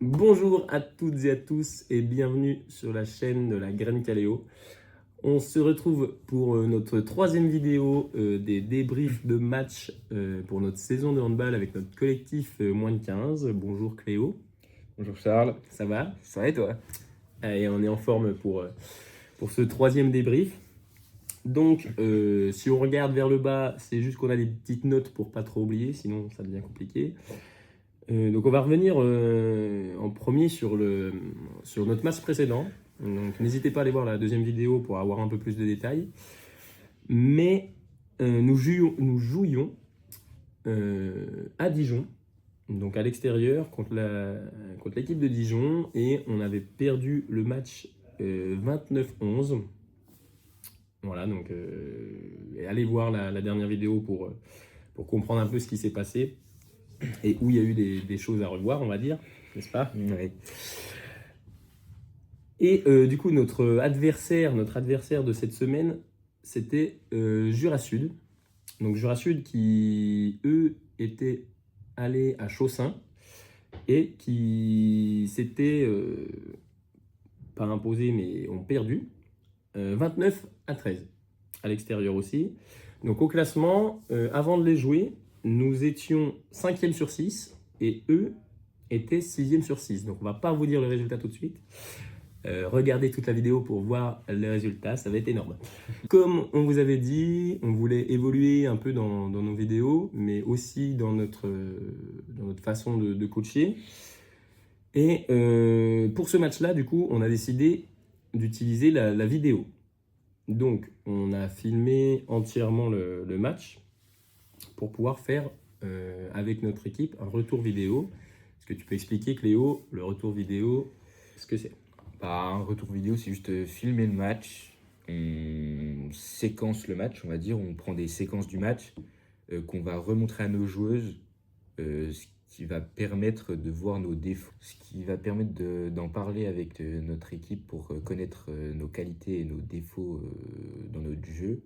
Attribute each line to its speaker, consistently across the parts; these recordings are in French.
Speaker 1: Bonjour à toutes et à tous et bienvenue sur la chaîne de la Graine Caléo. On se retrouve pour notre troisième vidéo des débriefs de match pour notre saison de handball avec notre collectif moins de 15. Bonjour Cléo.
Speaker 2: Bonjour Charles,
Speaker 1: Ça va?
Speaker 2: ça va et toi?
Speaker 1: Et on est en forme pour ce troisième débrief. Donc, si on regarde vers le bas, c'est juste qu'on a des petites notes pour pas trop oublier, sinon ça devient compliqué. Donc on va revenir en premier sur notre match précédent. Donc n'hésitez pas à aller voir la deuxième vidéo pour avoir un peu plus de détails. Mais nous jouions à Dijon, donc à l'extérieur contre l'équipe de Dijon, et on avait perdu le match 29-11. Voilà, donc allez voir la dernière vidéo pour comprendre un peu ce qui s'est passé et où il y a eu des choses à revoir, on va dire, n'est-ce pas?
Speaker 2: Oui.
Speaker 1: Et du coup, notre adversaire de cette semaine, c'était Jura Sud. Donc Jura Sud qui, eux, étaient allés à Chaussin et qui s'étaient pas imposés, mais ont perdu 29-13 à l'extérieur aussi. Donc au classement, avant de les jouer, nous étions 5e sur 6 et eux étaient 6e sur 6. Donc on va pas vous dire le résultat tout de suite. Regardez toute la vidéo pour voir les résultats, ça va être énorme. Comme on vous avait dit, on voulait évoluer un peu dans nos vidéos, mais aussi dans notre façon de coacher. Et pour ce match-là, du coup, on a décidé d'utiliser la vidéo. Donc, on a filmé entièrement le match pour pouvoir faire, avec notre équipe, un retour vidéo. Est-ce que tu peux expliquer, Cléo, le retour vidéo, ce que c'est?
Speaker 2: Un retour vidéo, c'est juste filmer le match, on séquence le match, on va dire, on prend des séquences du match qu'on va remontrer à nos joueuses, ce qui va permettre de voir nos défauts, ce qui va permettre d'en parler avec notre équipe pour connaître nos qualités et nos défauts dans notre jeu.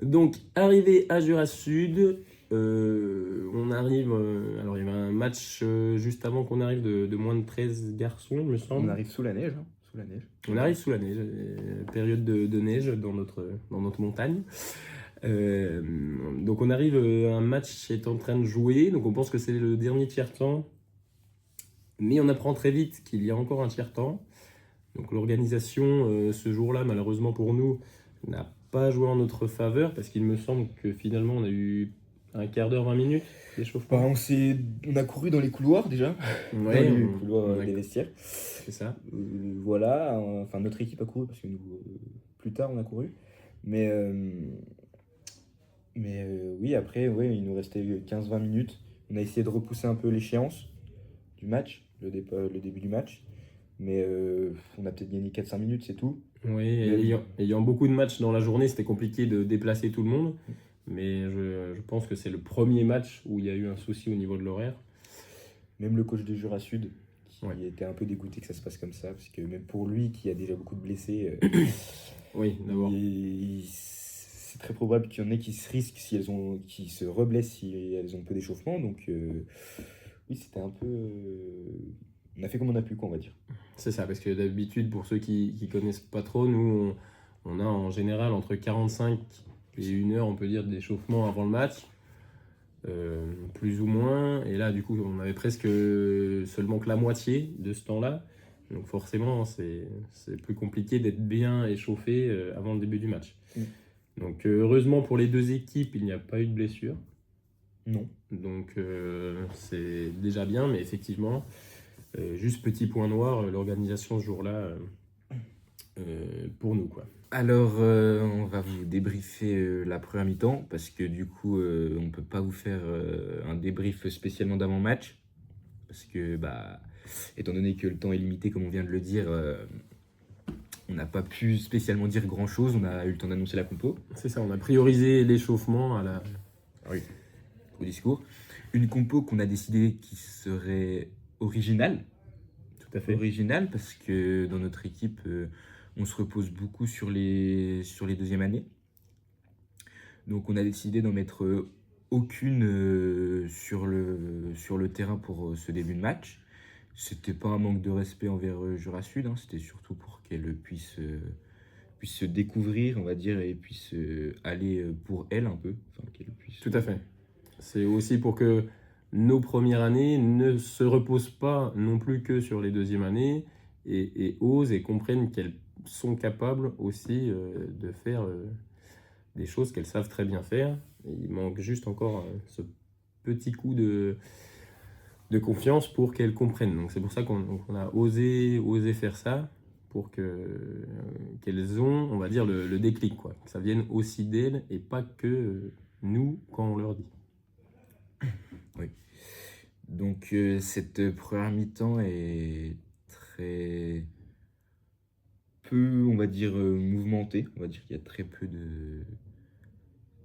Speaker 1: Donc, arrivé à Jura Sud, on arrive. Alors, il y avait un match juste avant qu'on arrive de moins de 13 garçons, il me semble.
Speaker 2: On arrive sous la neige, sous la neige.
Speaker 1: On arrive sous la neige, période de neige dans notre montagne. Donc, on arrive, un match est en train de jouer, donc on pense que c'est le dernier tiers-temps. Mais on apprend très vite qu'il y a encore un tiers-temps. Donc, l'organisation, ce jour-là, malheureusement pour nous, n'a pas joué en notre faveur parce qu'il me semble que finalement on a eu un quart d'heure, 20 minutes d'échauffement.
Speaker 2: On a couru dans les couloirs déjà,
Speaker 1: Ouais,
Speaker 2: dans les couloirs des vestiaires.
Speaker 1: c'est ça.
Speaker 2: Voilà, enfin notre équipe a couru parce que nous, plus tard on a couru. Mais oui, après, ouais, il nous restait 15-20 minutes. On a essayé de repousser un peu l'échéance du match, le début du match. Mais on a peut-être gagné 4-5 minutes, c'est tout.
Speaker 1: Oui,
Speaker 2: Mais-
Speaker 1: ayant beaucoup de matchs dans la journée, c'était compliqué de déplacer tout le monde. Mais je pense que c'est le premier match où il y a eu un souci au niveau de l'horaire.
Speaker 2: Même le coach de Jura Sud, qui
Speaker 1: Ouais.
Speaker 2: était un peu dégoûté que ça se passe comme ça, parce que même pour lui, qui a déjà beaucoup de blessés,
Speaker 1: Oui, d'abord.
Speaker 2: c'est très probable qu'il y en ait qui se risquent qui se reblessent si elles ont peu d'échauffement. Donc oui, c'était un peu... on a fait comme on a pu, quoi, on va dire.
Speaker 1: C'est ça, parce que d'habitude, pour ceux qui connaissent pas trop, nous, on a en général entre 45 et 1 heure, on peut dire, d'échauffement avant le match. Plus ou moins. Et là, du coup, on avait presque seulement que la moitié de ce temps-là. Donc forcément, c'est plus compliqué d'être bien échauffé avant le début du match.
Speaker 2: Mm.
Speaker 1: Donc heureusement pour les deux équipes, il n'y a pas eu de blessure.
Speaker 2: Non.
Speaker 1: Donc c'est déjà bien, mais effectivement, juste petit point noir, l'organisation ce jour-là, pour nous, quoi.
Speaker 2: Alors, on va vous débriefer la première mi-temps, parce que du coup, on ne peut pas vous faire un débrief spécialement d'avant-match, parce que, étant donné que le temps est limité, comme on vient de le dire, on n'a pas pu spécialement dire grand-chose, on a eu le temps d'annoncer la compo.
Speaker 1: C'est ça, on a priorisé l'échauffement
Speaker 2: Au discours. Une compo qu'on a décidé qui serait originale.
Speaker 1: Tout à fait.
Speaker 2: Originale, parce que dans notre équipe, on se repose beaucoup sur les deuxièmes années. Donc on a décidé d'en mettre aucune sur le terrain pour ce début de match. C'était pas un manque de respect envers Jura Sud, hein, c'était surtout pour qu'elle puisse se découvrir, on va dire, et puisse aller pour elle un peu. Enfin, qu'elle puisse.
Speaker 1: Tout à fait. C'est aussi pour que nos premières années ne se reposent pas non plus que sur les deuxièmes années et osent et comprennent qu'elles sont capables aussi de faire des choses qu'elles savent très bien faire. Et il manque juste encore ce petit coup de confiance pour qu'elles comprennent. Donc c'est pour ça qu'on a osé faire ça pour qu'elles ont, on va dire, le déclic, quoi. Que ça vienne aussi d'elles et pas que nous quand on leur dit.
Speaker 2: Oui. Donc cette première mi-temps est très peu, on va dire, mouvementée. On va dire qu'il y a très peu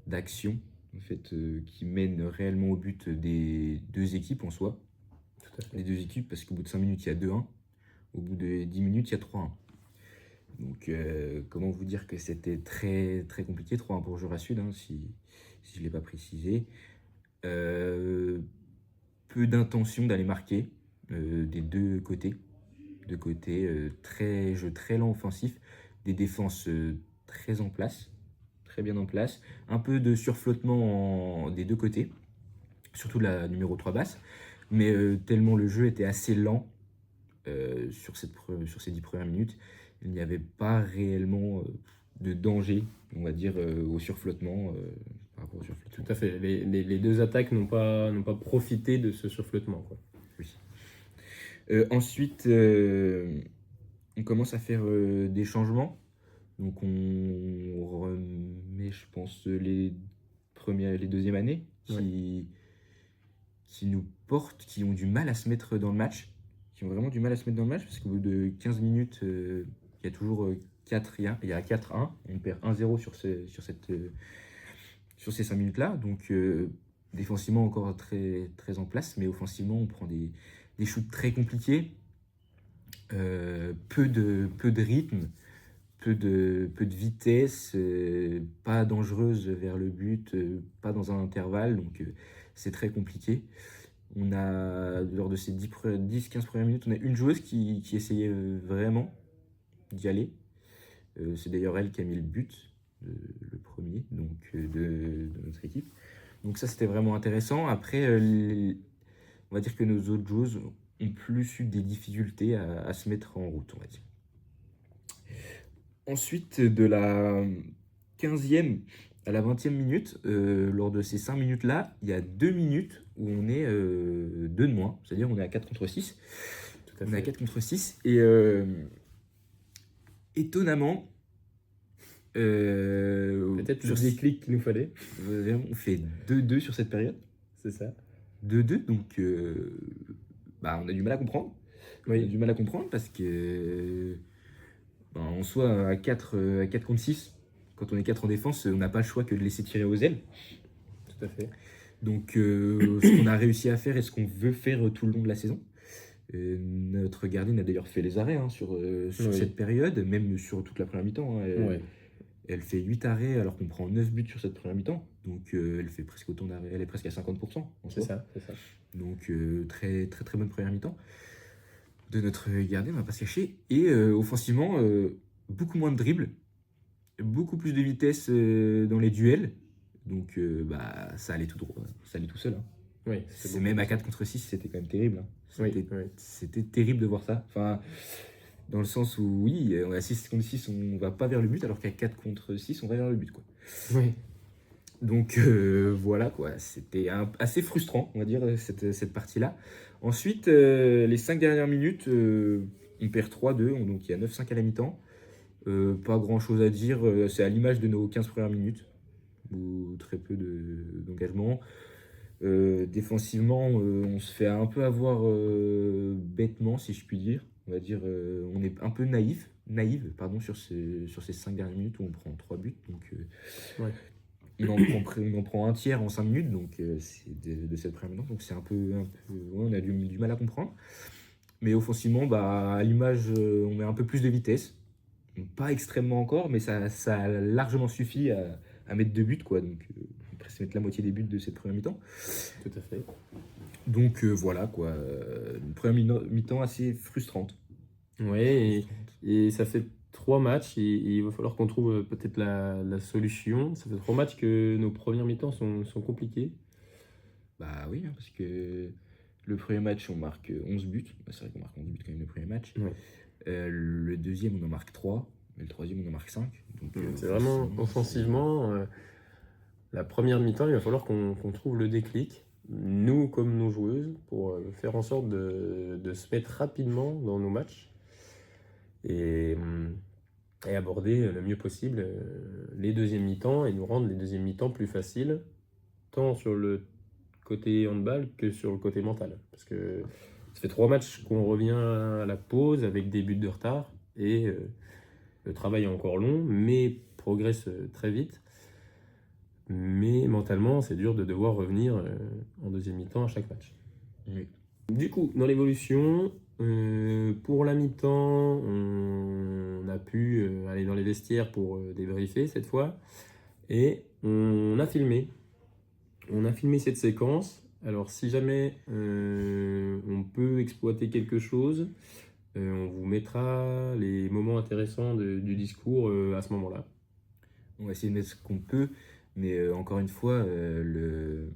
Speaker 2: d'action en fait, qui mènent réellement au but des deux équipes en soi.
Speaker 1: Tout à fait.
Speaker 2: Les deux équipes, parce qu'au bout de 5 minutes, il y a 2-1. Au bout de 10 minutes, il y a 3-1. Donc, comment vous dire que c'était très, très compliqué. 3-1 pour Jura Sud, hein, si je ne l'ai pas précisé. Peu d'intention d'aller marquer des deux côtés. Jeu très lent offensif. Des défenses très en place. Très bien en place. Un peu de surflottement des deux côtés. Surtout la numéro 3 basse. Mais tellement le jeu était assez lent sur ces 10 premières minutes, il n'y avait pas réellement de danger, on va dire, au surflottement. Par rapport au surflottement.
Speaker 1: Tout à fait. Les deux attaques n'ont pas profité de ce surflottement, quoi.
Speaker 2: Oui. Ensuite, on commence à faire des changements. Donc on remet, je pense, les deuxièmes années qui nous portent, qui ont du mal à se mettre dans le match. Qui ont vraiment du mal à se mettre dans le match parce qu'au bout de 15 minutes, il y a toujours 4, il y a 4-1. On perd 1-0 sur ces 5 minutes-là. Donc défensivement encore très, très en place, mais offensivement on prend des shoots très compliqués. Peu de rythme, peu de vitesse, pas dangereuse vers le but, pas dans un intervalle, donc c'est très compliqué. On a, lors de ces 10-15 premières minutes, on a une joueuse qui essayait vraiment d'y aller. C'est d'ailleurs elle qui a mis le but, le premier, donc de notre équipe. Donc ça, c'était vraiment intéressant. Après, on va dire que nos autres joueuses ont plus eu des difficultés à se mettre en route, on va dire. Ensuite, de la 15e à la 20e minute, lors de ces 5 minutes-là, il y a 2 minutes où on est 2 de moins, c'est-à-dire on est à 4 contre 6. On est à 4 contre 6 et étonnamment,
Speaker 1: peut-être le déclic qu'il nous fallait.
Speaker 2: On fait 2-2 sur cette période.
Speaker 1: C'est ça.
Speaker 2: 2-2, donc on a du mal à comprendre.
Speaker 1: Oui.
Speaker 2: On a du mal à comprendre parce que en soi, à 4 contre 6, quand on est 4 en défense, on n'a pas le choix que de laisser tirer aux ailes.
Speaker 1: Tout à fait.
Speaker 2: Donc, ce qu'on a réussi à faire et ce qu'on veut faire tout le long de la saison. Notre gardienne a d'ailleurs fait les arrêts sur cette période, même sur toute la première mi-temps. Hein. Elle fait 8 arrêts alors qu'on prend 9 buts sur cette première mi-temps. Donc, elle fait presque autant d'arrêts. Elle est presque à 50%.
Speaker 1: C'est ça.
Speaker 2: Donc, très, très, très bonne première mi-temps de notre gardien, on va pas se cacher. Et offensivement, beaucoup moins de dribbles, beaucoup plus de vitesse dans les duels. Donc ça allait tout droit, ça allait tout seul. Hein.
Speaker 1: Oui,
Speaker 2: c'est même à 4 contre 6, c'était quand même terrible. Hein. C'était terrible de voir ça. Enfin, dans le sens où, oui, on est à 6 contre 6, on va pas vers le but, alors qu'à 4 contre 6, on va vers le but. Quoi.
Speaker 1: Oui.
Speaker 2: Donc voilà, quoi. C'était assez frustrant, on va dire, cette partie-là. Ensuite, les 5 dernières minutes, on perd 3-2, donc il y a 9-5 à la mi-temps. Pas grand-chose à dire, c'est à l'image de nos 15 premières minutes, où très peu d'engagement. Défensivement, on se fait un peu avoir bêtement, si je puis dire. On va dire, on est un peu naïve sur ces 5 dernières minutes où on prend 3 buts. Donc, on en prend un tiers en 5 minutes, donc c'est de cette première mi-temps. Donc c'est un peu on a du mal à comprendre. Mais offensivement, à l'image, on met un peu plus de vitesse. Pas extrêmement encore, mais ça a largement suffi à mettre 2 buts, quoi. Donc presque mettre la moitié des buts de cette première mi-temps.
Speaker 1: Tout à fait.
Speaker 2: Donc voilà quoi, une première mi-temps assez frustrante.
Speaker 1: Ouais, et ça fait 3 matchs, et il va falloir qu'on trouve peut-être la solution. Ça fait 3 matchs que nos premières mi-temps sont compliquées.
Speaker 2: Bah oui, hein, parce que le premier match, on marque 11 buts. Bah, c'est vrai qu'on marque 11 buts quand même le premier match.
Speaker 1: Ouais.
Speaker 2: Le deuxième, on en marque 3. Mais le troisième, on en marque 5. Donc,
Speaker 1: C'est vraiment
Speaker 2: forcément,
Speaker 1: offensivement, la première mi-temps, il va falloir qu'on trouve le déclic, nous comme nos joueuses, pour faire en sorte de se mettre rapidement dans nos matchs et, et aborder le mieux possible les deuxièmes mi-temps et nous rendre les deuxièmes mi-temps plus faciles, tant sur le côté handball que sur le côté mental. Parce que ça fait 3 matchs qu'on revient à la pause avec des buts de retard et le travail est encore long, mais progresse très vite. Mais mentalement, c'est dur de devoir revenir en deuxième mi-temps à chaque match.
Speaker 2: Oui.
Speaker 1: Du coup, dans l'évolution, pour la mi-temps, on a pu aller dans les vestiaires pour débriefer cette fois. Et on a filmé. On a filmé cette séquence. Alors, si jamais on peut exploiter quelque chose, on vous mettra les moments intéressants du discours à ce moment-là.
Speaker 2: On va essayer de mettre ce qu'on peut. Mais encore une fois, le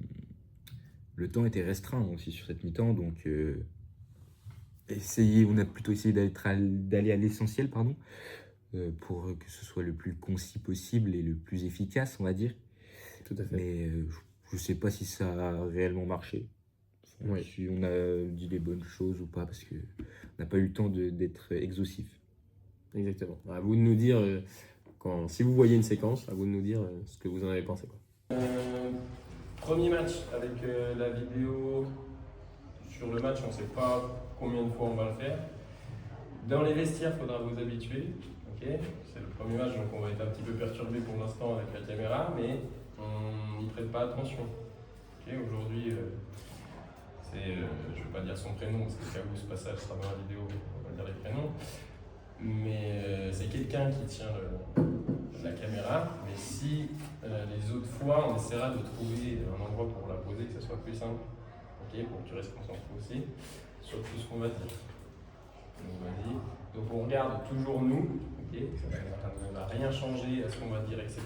Speaker 2: temps était restreint aussi sur cette mi-temps. Donc, on a plutôt essayé d'aller à l'essentiel, pardon, pour que ce soit le plus concis possible et le plus efficace, on va dire.
Speaker 1: Tout à fait.
Speaker 2: Mais je ne sais pas si ça a réellement marché.
Speaker 1: Oui.
Speaker 2: Si on a dit les bonnes choses ou pas, parce qu'on n'a pas eu le temps d'être exhaustif.
Speaker 1: Exactement. À vous de nous dire, si vous voyez une séquence, à vous de nous dire ce que vous en avez pensé. Premier match avec la vidéo sur le match, on ne sait pas combien de fois on va le faire. Dans les vestiaires, il faudra vous habituer. Okay, c'est le premier match, donc on va être un petit peu perturbé pour l'instant avec la caméra, mais on n'y prête pas attention. Okay, aujourd'hui, je ne vais pas dire son prénom, parce que au cas où ce passage sera dans la vidéo, on va dire les prénoms. Mais c'est quelqu'un qui tient la caméra, mais si les autres fois, on essaiera de trouver un endroit pour la poser, que ce soit plus simple, okay, pour que tu restes concentré aussi, sur tout ce qu'on va dire. Donc on regarde toujours nous, okay, ça ne va rien changer à ce qu'on va dire, etc.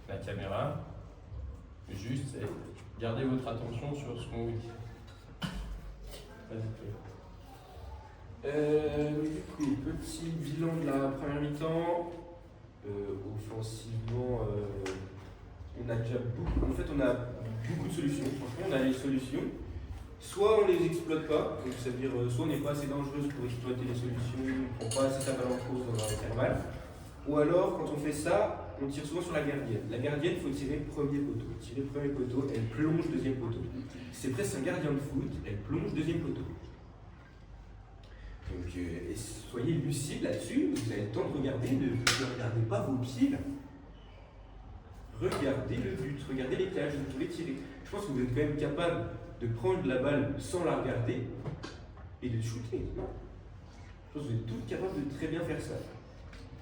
Speaker 1: La caméra. Juste, gardez votre attention sur ce qu'on vous dit. Vas-y. Petit bilan de la première mi-temps. Offensivement, on a déjà on a beaucoup de solutions. Franchement, on a les solutions. Soit on les exploite pas, donc ça veut dire soit on n'est pas assez dangereuse pour exploiter les solutions, on ne prend pas assez sa balle en pause dans l'intervalle. Ou alors, quand on fait ça, on tire souvent sur la gardienne. La gardienne, il faut tirer premier poteau. Tirer premier poteau, elle plonge deuxième poteau. C'est presque un gardien de foot, elle plonge deuxième poteau. Donc, soyez lucides là-dessus, vous avez le temps de regarder, ne regardez pas vos pieds là. Regardez le but, regardez les cages, vous pouvez tirer. Je pense que vous êtes quand même capable de prendre la balle sans la regarder et de shooter. Non. Je pense que vous êtes toutes capables de très bien faire ça.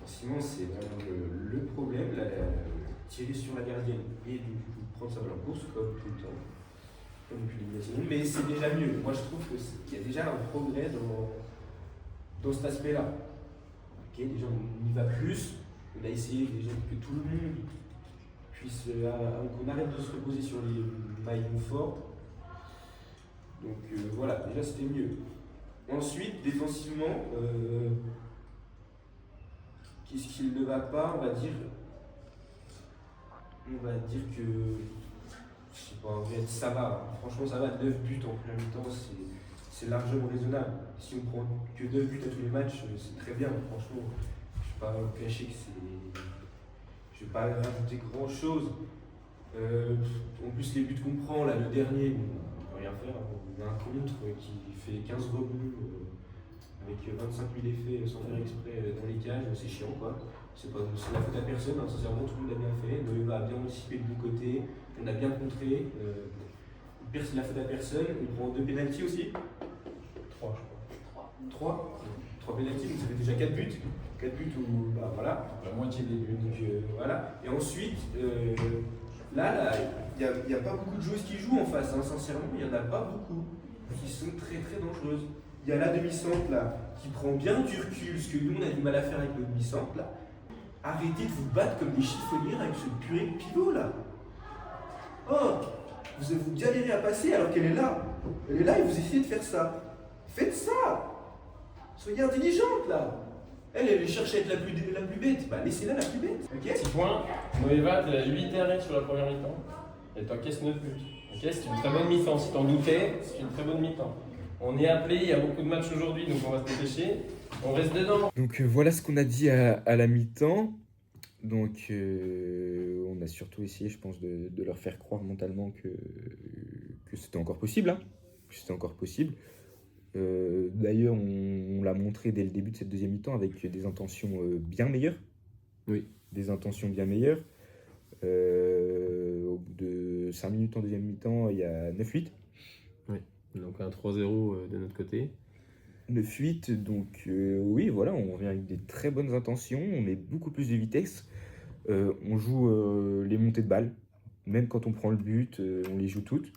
Speaker 1: Sinon, c'est vraiment le problème, tirer sur la gardienne et du coup prendre sa balle en course comme tout le temps. Comme depuis l'élimination. Mais c'est déjà mieux. Moi, je trouve qu'il y a déjà un progrès dans cet aspect-là. Okay, déjà, on y va plus. On a essayé déjà que tout le monde puisse, qu'on arrête de se reposer sur les maillons forts. Donc voilà, déjà c'était mieux. Ensuite, défensivement, qu'est-ce qu'il ne va pas, on va dire que, je sais pas, en fait, ça va. Franchement, ça va. 9 buts en première mi-temps, c'est largement raisonnable. Si on prend que 9 buts à tous les matchs, c'est très bien. Franchement, je ne vais pas me cacher que je ne vais pas rajouter grand-chose. En plus, les buts qu'on prend, là, le dernier, on ne peut rien faire. On a un contre qui fait 15 rebonds avec 25 000 effets sans faire exprès dans les cages. C'est chiant, quoi. C'est la faute à personne, hein. Sincèrement, tout le monde l'a bien fait. Noéva a bien anticipé du bon côté. On a bien contré. C'est la faute à personne. On prend 2 pénaltys aussi. 3, je crois. 3 pénaltys, donc ça fait déjà 4 buts. 4 buts où, bah voilà. La moitié des buts. Donc voilà. Et ensuite, là,
Speaker 3: il y a pas beaucoup de joueuses qui jouent en face, hein, sincèrement, il n'y en a pas beaucoup qui sont très très dangereuses. Il y a la demi-centre là qui prend bien du recul, ce que nous on a du mal à faire avec le demi-centre là. Arrêtez de vous battre comme des chiffonnières avec ce purée de pivot là. Oh, vous galérez à passer alors qu'elle est là. Elle est là et vous essayez de faire ça. Faites ça. Soyez intelligente là. Elle cherche à être la plus bête. Bah laissez-la la plus bête. Ok.
Speaker 1: 6 points. Noéva, tu as 8 arrêts sur la première mi-temps. Et tu encaisses 9 buts. Ok, c'est une très bonne mi-temps. Si t'en doutais, c'est une très bonne mi-temps. On est appelé, il y a beaucoup de matchs aujourd'hui, donc on va se dépêcher. On reste dedans.
Speaker 2: Donc voilà ce qu'on a dit à la mi-temps. Donc on a surtout essayé, je pense, de leur faire croire mentalement que c'était encore possible. Hein, que c'était encore possible. D'ailleurs, on l'a montré dès le début de cette deuxième mi-temps avec des intentions bien meilleures.
Speaker 1: Oui.
Speaker 2: Des intentions bien meilleures. Au bout de 5 minutes en deuxième mi-temps, il y a 9-8.
Speaker 1: Oui, donc un 3-0 de notre côté.
Speaker 2: 9-8, donc oui, voilà, on revient avec des très bonnes intentions, on met beaucoup plus de vitesse, on joue les montées de balles, même quand on prend le but, on les joue toutes,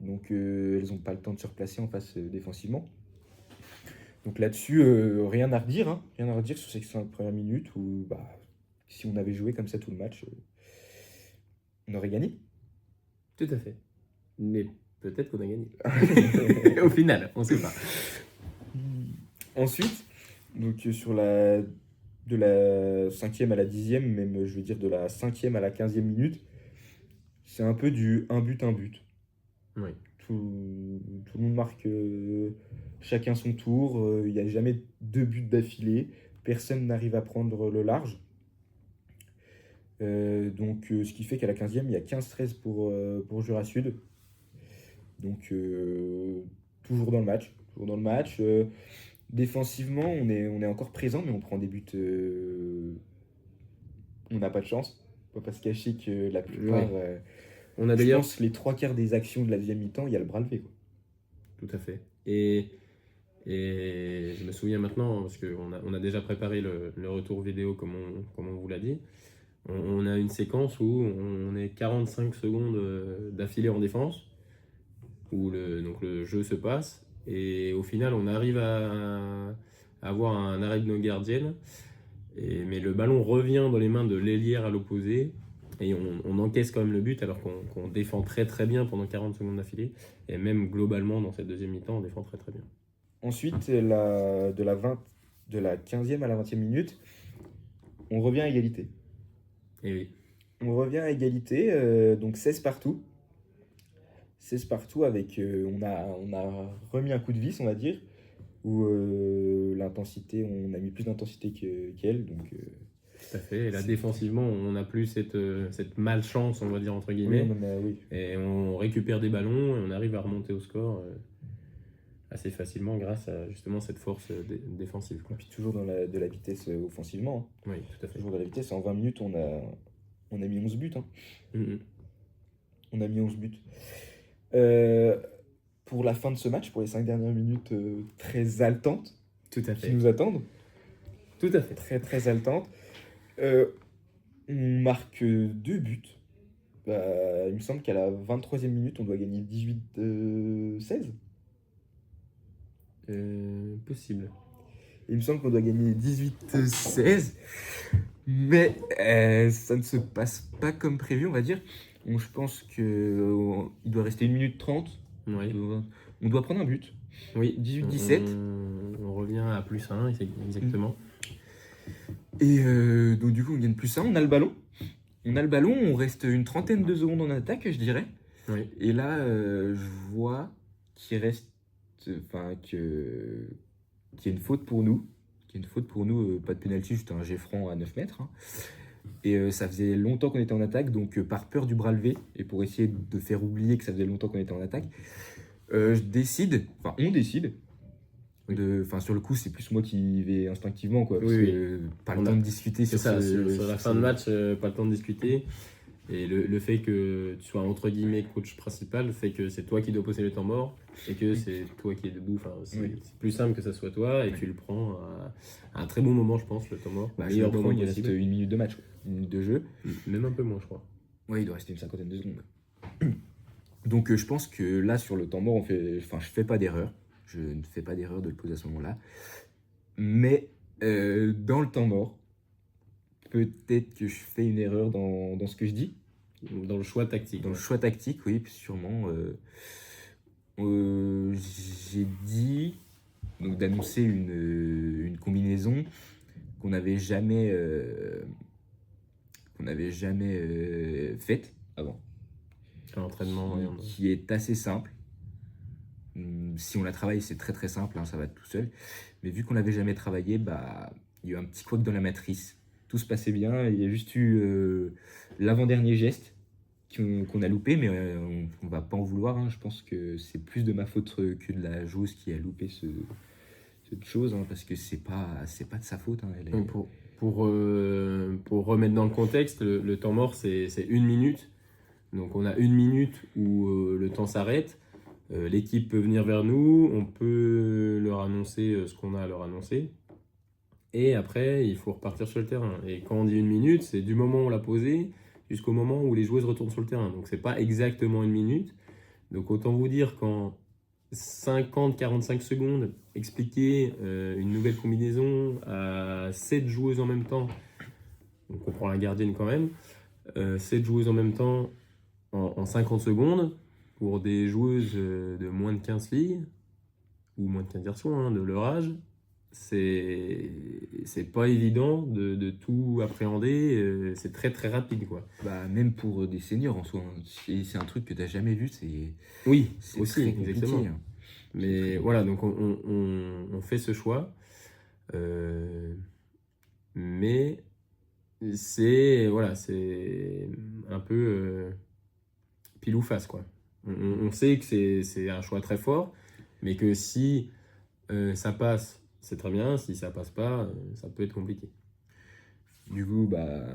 Speaker 2: donc elles n'ont pas le temps de se replacer en face défensivement. Donc là-dessus, rien à redire, hein, rien à redire sur ces 5 premières minutes où bah, si on avait joué comme ça tout le match, on aurait gagné.
Speaker 1: Tout à fait. Mais peut-être qu'on a gagné. Au final, on ne sait pas.
Speaker 2: Ensuite, donc de la 5e à la 10e, même je veux dire de la 5e à la 15e minute, c'est un peu du un but.
Speaker 1: Oui.
Speaker 2: Tout le monde marque chacun son tour, il n'y a jamais 2 buts d'affilée, personne n'arrive à prendre le large. Donc ce qui fait qu'à la 15e, il y a 15-13 pour Jura Sud. Donc toujours dans le match. Défensivement, on est encore présent, mais on prend des buts. On n'a pas de chance. On ne peut pas se cacher que la plupart.
Speaker 1: Ouais. On a
Speaker 2: je
Speaker 1: d'ailleurs.
Speaker 2: pense les 3/4 des actions de la deuxième mi-temps, il y a le bras levé, quoi.
Speaker 1: Tout à fait. Et je me souviens maintenant, parce qu'on a déjà préparé le retour vidéo comme on vous l'a dit. On a une séquence où on est 45 secondes d'affilée en défense, où donc le jeu se passe. Et au final, on arrive à avoir un arrêt de nos gardiennes. Mais le ballon revient dans les mains de l'ailière à l'opposé. Et on encaisse quand même le but alors qu'on défend très très bien pendant 40 secondes d'affilée. Et même globalement, dans cette deuxième mi-temps, on défend très très bien.
Speaker 2: Ensuite, de la 15e à la 20e minute, on revient à égalité.
Speaker 1: Et oui.
Speaker 2: On revient à égalité, donc 16 partout. 16 partout avec, on a remis un coup de vis, on va dire, où l'intensité, on a mis plus d'intensité qu'elle. Donc,
Speaker 1: tout à fait. Et là, défensivement, on n'a plus cette malchance, on va dire, entre guillemets.
Speaker 2: Oui, oui.
Speaker 1: Et on récupère des ballons et on arrive à remonter au score assez facilement grâce à justement cette force défensive, quoi.
Speaker 2: Et puis toujours de la vitesse offensivement. Hein.
Speaker 1: Oui, tout à fait.
Speaker 2: Toujours de la vitesse. En 20 minutes, on a mis 11 buts. Hein.
Speaker 1: Mm-hmm.
Speaker 2: On a mis 11 buts. Pour la fin de ce match, pour les 5 dernières minutes très haletantes
Speaker 1: tout à fait.
Speaker 2: qui nous attendent.
Speaker 1: Tout à fait.
Speaker 2: Très très haletantes. On marque 2 buts. Il me semble qu'à la 23e minute, on doit gagner 18-16.
Speaker 1: Possible.
Speaker 2: Il me semble qu'on doit gagner 18-16. Mais ça ne se passe pas comme prévu, on va dire. Je pense qu'il doit rester 1 minute 30.
Speaker 1: Oui.
Speaker 2: On doit prendre un but.
Speaker 1: Oui.
Speaker 2: 18-17.
Speaker 1: On revient à +1, exactement.
Speaker 2: Et donc du coup, on gagne +1. On a le ballon. On reste une trentaine de secondes en attaque, je dirais.
Speaker 1: Oui.
Speaker 2: Et là, je vois qu'il reste... qu'il y a une faute pour nous. Pas de pénalty, juste un jet franc à 9 mètres. Hein. Et ça faisait longtemps qu'on était en attaque, donc par peur du bras levé, et pour essayer de faire oublier que ça faisait longtemps qu'on était en attaque, on décide, sur le coup, c'est plus moi qui vais instinctivement, quoi, parce que pas le temps de discuter sur
Speaker 1: ça. Sur la fin de match, pas le temps de discuter. Et le fait que tu sois entre guillemets coach principal fait que c'est toi qui dois poser le temps mort et que c'est toi qui es debout. Enfin, c'est plus simple que ça soit toi et tu le prends à un très bon moment, je pense, le temps mort.
Speaker 2: Il reste 1 minute de match, 1 minute de jeu.
Speaker 1: Même un peu moins, je crois.
Speaker 2: Oui, il doit rester une 50aine de secondes. Donc je pense que là, sur le temps mort, je fais pas d'erreur. Je ne fais pas d'erreur de le poser à ce moment-là. Mais dans le temps mort, peut-être que je fais une erreur dans ce que je dis.
Speaker 1: Dans le choix tactique.
Speaker 2: Dans le
Speaker 1: Ouais.
Speaker 2: choix tactique, oui, sûrement. J'ai dit donc d'annoncer une combinaison qu'on n'avait jamais, faite avant,
Speaker 1: À l'entraînement, ouais,
Speaker 2: qui est assez simple. Si on la travaille, c'est très très simple, hein, ça va tout seul. Mais vu qu'on l'avait jamais travaillé, bah, il y a eu un petit couac dans la matrice. Tout se passait bien, il y a juste eu l'avant-dernier geste qu'on a loupé, mais on va pas en vouloir, hein. Je pense que c'est plus de ma faute que de la joueuse qui a loupé cette chose, hein, parce que c'est pas de sa faute, hein. Elle est-
Speaker 1: Donc, pour remettre dans le contexte, le temps mort, c'est 1 minute. Donc on a 1 minute où le temps s'arrête. L'équipe peut venir vers nous, on peut leur annoncer ce qu'on a à leur annoncer. Et après, il faut repartir sur le terrain. Et quand on dit 1 minute, c'est du moment où on l'a posé jusqu'au moment où les joueuses retournent sur le terrain. Donc c'est pas exactement 1 minute. Donc autant vous dire qu'en 50-45 secondes, expliquer une nouvelle combinaison à 7 joueuses en même temps, donc on prend la gardienne quand même, 7 joueuses en même temps en 50 secondes, pour des joueuses de moins de 15 filles, ou moins de 15 garçons, hein, de leur âge, c'est pas évident de tout appréhender, c'est très très rapide, quoi.
Speaker 2: Bah, même pour des seniors en soi, hein. C'est un truc que tu n'as jamais vu,
Speaker 1: Oui,
Speaker 2: c'est
Speaker 1: aussi,
Speaker 2: très compliqué,
Speaker 1: exactement.
Speaker 2: hein.
Speaker 1: Mais
Speaker 2: très
Speaker 1: voilà, donc on fait ce choix. Euh, mais c'est un peu pile ou face, quoi. On sait que c'est un choix très fort, mais que si ça passe, c'est très bien. Si ça passe pas, ça peut être compliqué.
Speaker 2: Du coup, bah,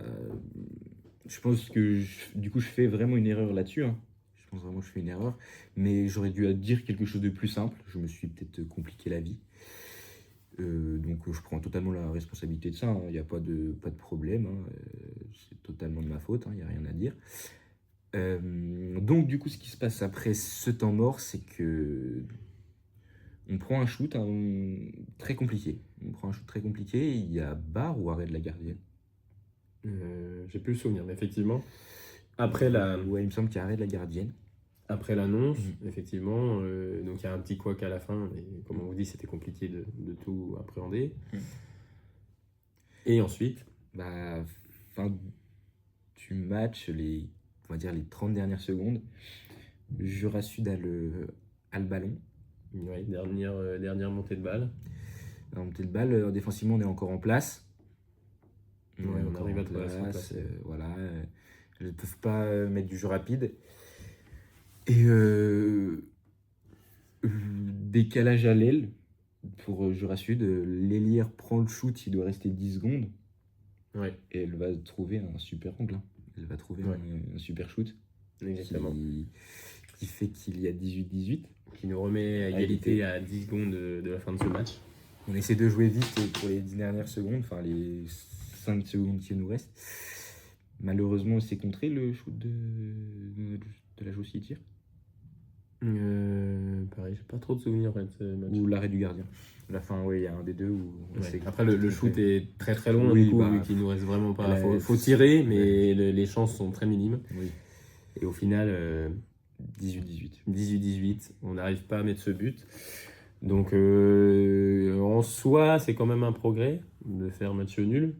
Speaker 2: je pense que du coup, je fais vraiment une erreur là-dessus, hein. Je pense vraiment que je fais une erreur, mais j'aurais dû dire quelque chose de plus simple. Je me suis peut-être compliqué la vie. Donc je prends totalement la responsabilité de ça, hein. Il n'y a pas de problème, hein. C'est totalement de ma faute, hein. Il n'y a rien à dire. Donc du coup, ce qui se passe après ce temps mort, c'est que on prend un shoot, hein, très compliqué. On prend un shoot très compliqué. Il y a barre ou arrêt de la gardienne.
Speaker 1: J'ai plus le souvenir, mais effectivement, après la,
Speaker 2: Ouais, il me semble qu'il y a arrêt de la gardienne.
Speaker 1: après l'annonce,
Speaker 2: Mhm.
Speaker 1: effectivement, donc il y a un petit couac à la fin, mais comme on vous dit, c'était compliqué de tout appréhender.
Speaker 2: Mhm.
Speaker 1: Et ensuite,
Speaker 2: Bah, fin du match, on va dire les 30 dernières secondes, Jura Sud a le ballon.
Speaker 1: ouais, dernière montée de balle.
Speaker 2: On monté le balle, défensivement, on est encore en place.
Speaker 1: Ouais,
Speaker 2: est
Speaker 1: on
Speaker 2: encore
Speaker 1: arrive
Speaker 2: en
Speaker 1: à trouver la place.
Speaker 2: voilà, elles ne peuvent pas mettre du jeu rapide. Et décalage à l'aile pour Jura Sud. L'ailière prend le shoot, il doit rester 10 secondes.
Speaker 1: Ouais,
Speaker 2: Et elle va trouver un super angle, hein. Elle va trouver
Speaker 1: Ouais.
Speaker 2: un super shoot
Speaker 1: exactement.
Speaker 2: qui fait qu'il y a 18-18.
Speaker 1: Qui nous remet à égalité à 10 secondes de la fin de ce match.
Speaker 2: On essaie de jouer vite pour les 10 dernières secondes, enfin les 5 secondes qui nous restent. Malheureusement, c'est contré le shoot de la joueuse qui tire.
Speaker 1: Pareil, j'ai pas trop de souvenirs de ce match.
Speaker 2: Ou l'arrêt du gardien. À la fin, ouais, il y a un des deux où
Speaker 1: Ouais.
Speaker 2: c'est
Speaker 1: Après, le shoot est très très long,
Speaker 2: Oui,
Speaker 1: du coup,
Speaker 2: bah,
Speaker 1: vu qu'il nous reste vraiment pas.
Speaker 2: elle a-
Speaker 1: Faut tirer, mais les chances sont très minimes.
Speaker 2: Oui,
Speaker 1: Et au final,
Speaker 2: 18-18.
Speaker 1: 18-18, on n'arrive pas à mettre ce but. Donc, en soi, c'est quand même un progrès de faire match nul.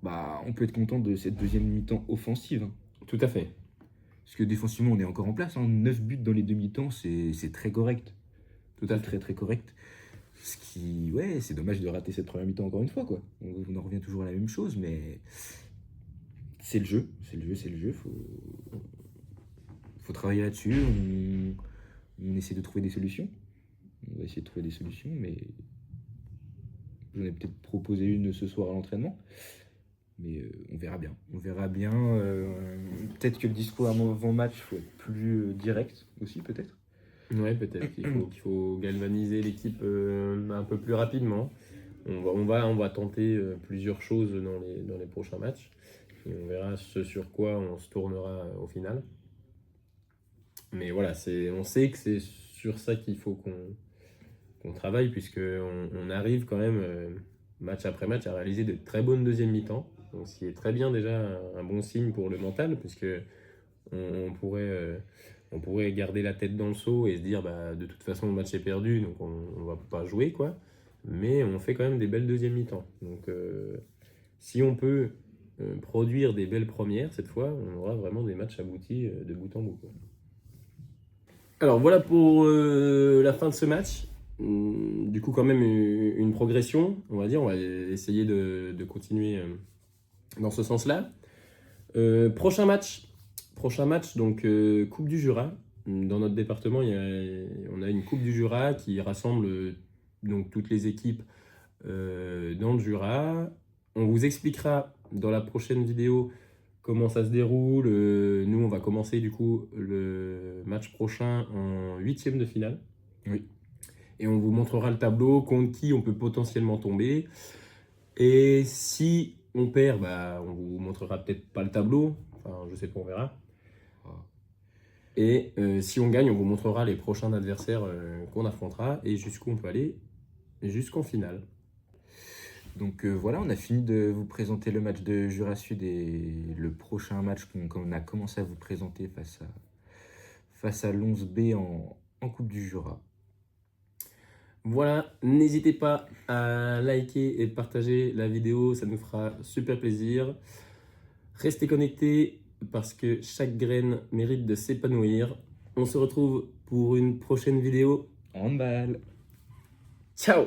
Speaker 2: Bah, on peut être content de cette deuxième mi-temps offensive, hein.
Speaker 1: Tout à fait.
Speaker 2: Parce que défensivement, on est encore en place, hein. 9 buts dans les demi-temps, c'est très correct.
Speaker 1: Tout à
Speaker 2: C'est
Speaker 1: fait.
Speaker 2: très très correct. Ce qui, ouais, c'est dommage de rater cette première mi-temps encore une fois, quoi. On en revient toujours à la même chose, mais c'est le jeu, c'est le jeu, c'est le jeu. Faut travailler là-dessus. On essaie de trouver des solutions. On va essayer de trouver des solutions, mais j'en ai peut-être proposé une ce soir à l'entraînement. Mais on verra bien. On verra bien. Peut-être que le discours avant-match, il faut être plus direct aussi, peut-être.
Speaker 1: Ouais, peut-être qu'il faut galvaniser l'équipe un peu plus rapidement. On va tenter plusieurs choses dans les prochains matchs. Et on verra ce sur quoi on se tournera au final. Mais voilà, on sait que c'est sur ça qu'il faut qu'on travaille, puisqu'on arrive quand même, match après match, à réaliser de très bonnes deuxièmes mi-temps. Donc, ce qui est très bien déjà un bon signe pour le mental, puisque on pourrait garder la tête dans le seau et se dire bah, de toute façon le match est perdu, donc on ne va pas jouer, quoi. Mais on fait quand même des belles deuxièmes mi-temps. Donc si on peut produire des belles premières, cette fois, on aura vraiment des matchs aboutis de bout en bout, quoi. Alors voilà pour la fin de ce match. Du coup, quand même une progression, on va dire. On va essayer de continuer dans ce sens-là. Prochain match, donc Coupe du Jura. Dans notre département, on a une Coupe du Jura qui rassemble donc toutes les équipes dans le Jura. On vous expliquera dans la prochaine vidéo comment ça se déroule. Nous, on va commencer du coup le match prochain en 8e de finale.
Speaker 2: Oui.
Speaker 1: Et on vous montrera le tableau, contre qui on peut potentiellement tomber. Et si on perd, bah, on vous montrera peut-être pas le tableau. Enfin, je sais pas, on verra. Et si on gagne, on vous montrera les prochains adversaires qu'on affrontera et jusqu'où on peut aller, jusqu'en finale.
Speaker 2: Donc voilà, on a fini de vous présenter le match de Jura Sud et le prochain match qu'on a commencé à vous présenter face à l'11B en Coupe du Jura.
Speaker 1: Voilà, n'hésitez pas à liker et partager la vidéo, ça nous fera super plaisir. Restez connectés parce que chaque graine mérite de s'épanouir. On se retrouve pour une prochaine vidéo.
Speaker 2: Handball.
Speaker 1: Ciao!